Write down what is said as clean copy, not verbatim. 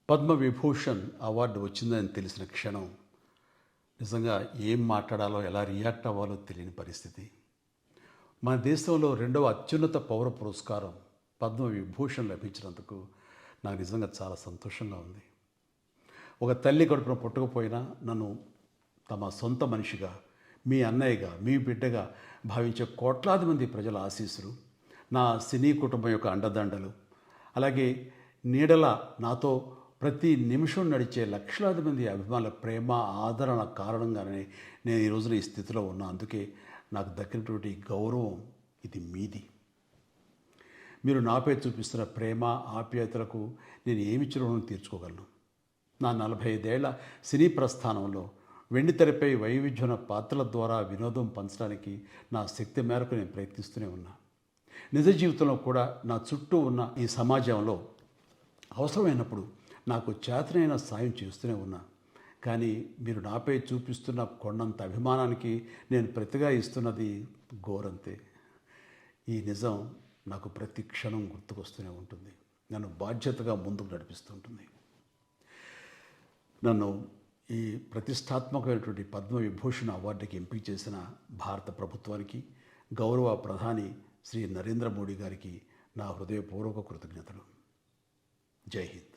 Padma Vibhushan award వచ్చిందని తెలిసిన క్షణం నిజంగా ఏం మాట్లాడాలో ఎలా రియాక్ట్ అవ్వాలో తెలియని పరిస్థితి. మన దేశంలో రెండవ అత్యున్నత పౌర పురస్కారం పద్మవిభూషణ్ లభించినందుకు నాకు నిజంగా చాలా సంతోషంగా ఉంది. ఒక తల్లి కడుపున పుట్టకపోయినా నన్ను తమ సొంత మనిషిగా, మీ అన్నయ్యగా, మీ బిడ్డగా భావించే కోట్లాది మంది ప్రజల ఆశీస్సులు, నా సినీ కుటుంబం యొక్క అండదండలు, అలాగే నీడల నాతో ప్రతి నిమిషం నడిచే లక్షలాది మంది అభిమానుల ప్రేమ, ఆదరణ కారణంగానే నేను ఈ రోజున ఈ స్థితిలో ఉన్నా. అందుకే నాకు దక్కినటువంటి గౌరవం ఇది మీది. మీరు నాపై చూపిస్తున్న ప్రేమ, ఆప్యాయతలకు నేను ఏమి రుణం తీర్చుకోగలను? నా 45 ఏళ్ల సినీ ప్రస్థానంలో వెండితెరపై వైవిధ్యమైన పాత్రల ద్వారా వినోదం పంచడానికి నా శక్తి మేరకు నేను ప్రయత్నిస్తూనే ఉన్నా. నిజ జీవితంలో కూడా నా చుట్టూ ఉన్న ఈ సమాజంలో అవసరమైనప్పుడు నాకు చేతనైన సాయం చేస్తూనే ఉన్నా. కానీ మీరు నాపై చూపిస్తున్న కొండంత అభిమానానికి నేను ప్రతిగా ఇస్తున్నది గోరంతే. ఈ నిజం నాకు ప్రతి క్షణం గుర్తుకొస్తూనే ఉంటుంది. నన్ను బాధ్యతగా ముందుకు నడిపిస్తుంటుంది. నన్ను ఈ ప్రతిష్టాత్మకమైనటువంటి పద్మవిభూషణ్ అవార్డుకి ఎంపిక చేసిన భారత ప్రభుత్వానికి, గౌరవ ప్రధాని శ్రీ నరేంద్ర మోడీ గారికి నా హృదయపూర్వక కృతజ్ఞతలు. జై హింద్.